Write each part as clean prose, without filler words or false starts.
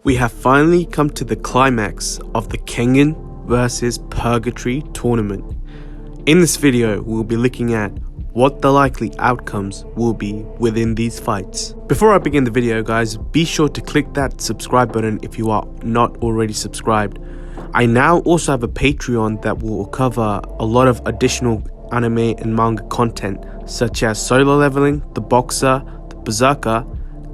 We have finally come to the climax of the Kengan versus Purgatory tournament. In this video, we'll be looking at what the likely outcomes will be within these fights. Before I begin the video, guys, be sure to click that subscribe button if you are not already subscribed. I now also have a Patreon that will cover a lot of additional anime and manga content, such as Solo Leveling, The Boxer, The Berserker,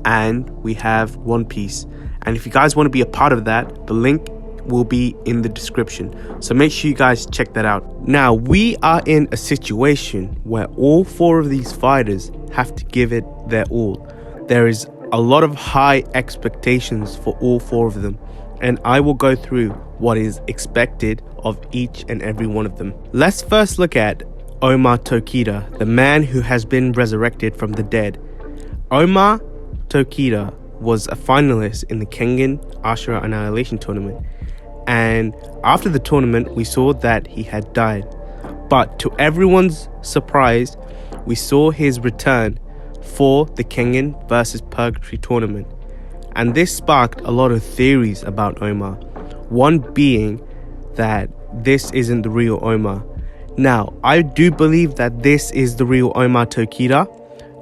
and we have One Piece. And if you guys want to be a part of that, the link will be in the description. So make sure you guys check that out. Now, we are in a situation where all four of these fighters have to give it their all. There is a lot of high expectations for all four of them, and I will go through what is expected of each and every one of them. Let's first look at Omar Tokida, the man who has been resurrected from the dead. Omar Tokida was a finalist in the Kengan Ashura Annihilation tournament, and after the tournament we saw that he had died, but to everyone's surprise we saw his return for the Kengan versus Purgatory tournament, and this sparked a lot of theories about Omar, one being that this isn't the real Omar. Now, I do believe that this is the real Omar Tokida,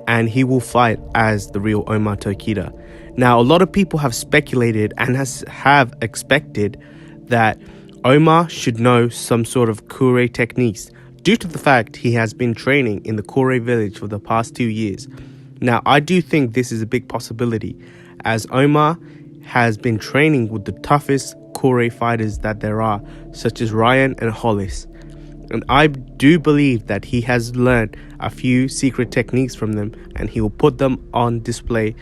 and he will fight as the real Omar Tokida. Now, a lot of people have speculated and have expected that Omar should know some sort of Kure techniques due to the fact he has been training in the Kure village for the past 2 years. Now, I do think this is a big possibility, as Omar has been training with the toughest Kure fighters that there are, such as Ryan and Hollis. And I do believe that he has learned a few secret techniques from them, and he will put them on display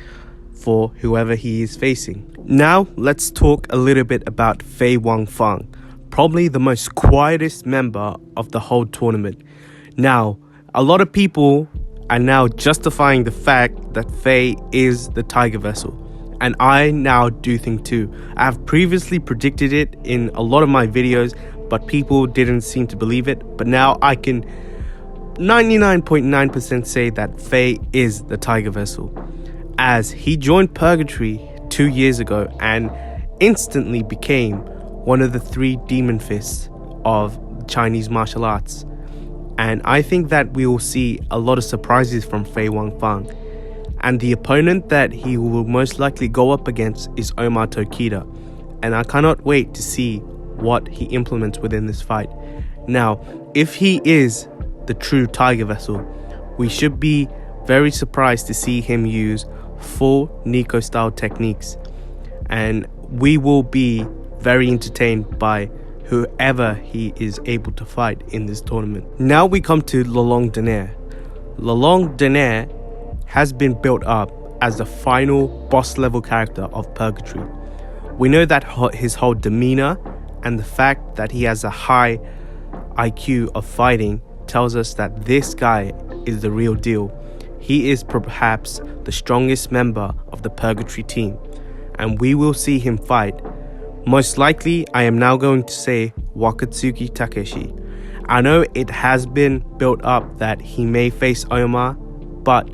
for whoever he is facing. Now, let's talk a little bit about Fei Wong Fung, probably the most quietest member of the whole tournament. Now, a lot of people are now justifying the fact that Fei is the Tiger Vessel, and I now do think too. I have previously predicted it in a lot of my videos, but people didn't seem to believe it. But now I can 99.9% say that Fei is the Tiger Vessel, as he joined Purgatory 2 years ago and instantly became one of the 3 demon fists of Chinese martial arts. And I think that we will see a lot of surprises from Fei Wong Fung. And the opponent that he will most likely go up against is Omar Tokida. And I cannot wait to see what he implements within this fight. Now, if he is the true Tiger Vessel, we should be very surprised to see him use full Nico style techniques, and we will be very entertained by whoever he is able to fight in this tournament. Now we come to Lelong Denaire. Lelong Denaire has been built up as the final boss level character of Purgatory. We know that his whole demeanor and the fact that he has a high IQ of fighting tells us that this guy is the real deal. He is perhaps the strongest member of the Purgatory team, and we will see him fight. Most likely, I am now going to say Wakatsuki Takeshi. I know it has been built up that he may face Omar, but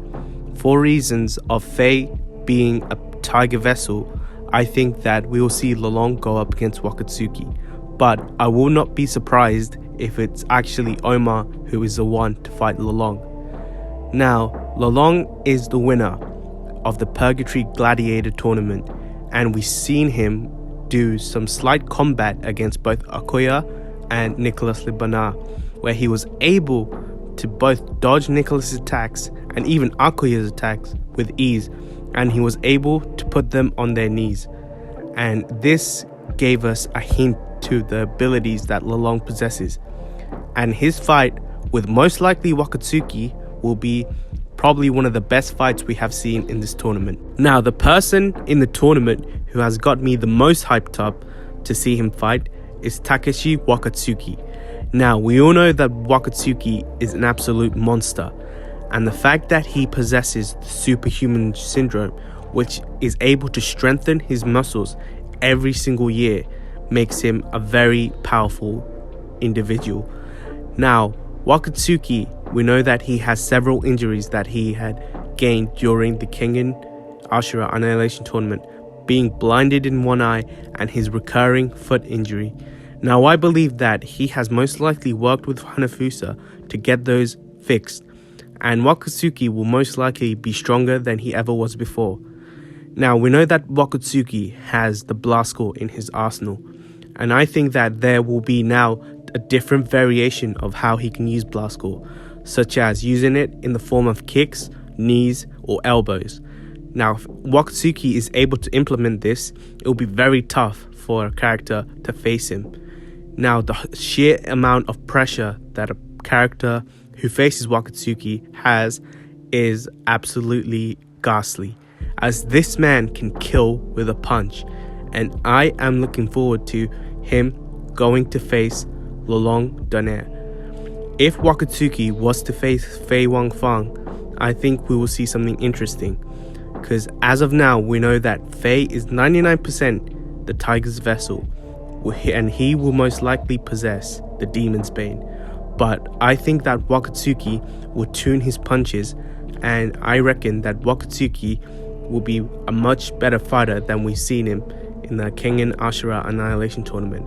for reasons of Fei being a Tiger Vessel, I think that we will see Lelong go up against Wakatsuki. But I will not be surprised if it's actually Omar who is the one to fight Lelong. Now, Lelong is the winner of the Purgatory Gladiator tournament, and we've seen him do some slight combat against both Akoya and Nicholas Libana, where he was able to both dodge Nicholas's attacks and even Akoya's attacks with ease, and he was able to put them on their knees. And this gave us a hint to the abilities that Lelong possesses. And his fight with most likely Wakatsuki will be probably one of the best fights we have seen in this tournament. Now, the person in the tournament who has got me the most hyped up to see him fight is Takashi Wakatsuki. Now, we all know that Wakatsuki is an absolute monster, and the fact that he possesses the superhuman syndrome, which is able to strengthen his muscles every single year, makes him a very powerful individual. Now, Wakatsuki, we know that he has several injuries that he had gained during the Kengan Ashura Annihilation tournament, being blinded in one eye, and his recurring foot injury. Now, I believe that he has most likely worked with Hanafusa to get those fixed, and Wakatsuki will most likely be stronger than he ever was before. Now, we know that Wakatsuki has the blast core in his arsenal, and I think that there will be now a different variation of how he can use blast core, such as using it in the form of kicks, knees, or elbows. Now, if Wakatsuki is able to implement this, it will be very tough for a character to face him. Now, the sheer amount of pressure that a character who faces Wakatsuki has is absolutely ghastly, as this man can kill with a punch, and I am looking forward to him going to face Lolong Donaire. If Wakatsuki was to face Fei Wong Fung, I think we will see something interesting, because as of now we know that Fei is 99% the Tiger's vessel, and he will most likely possess the Demon's Bane. But I think that Wakatsuki will tune his punches, and I reckon that Wakatsuki will be a much better fighter than we've seen him in the Kengan Ashura Annihilation Tournament.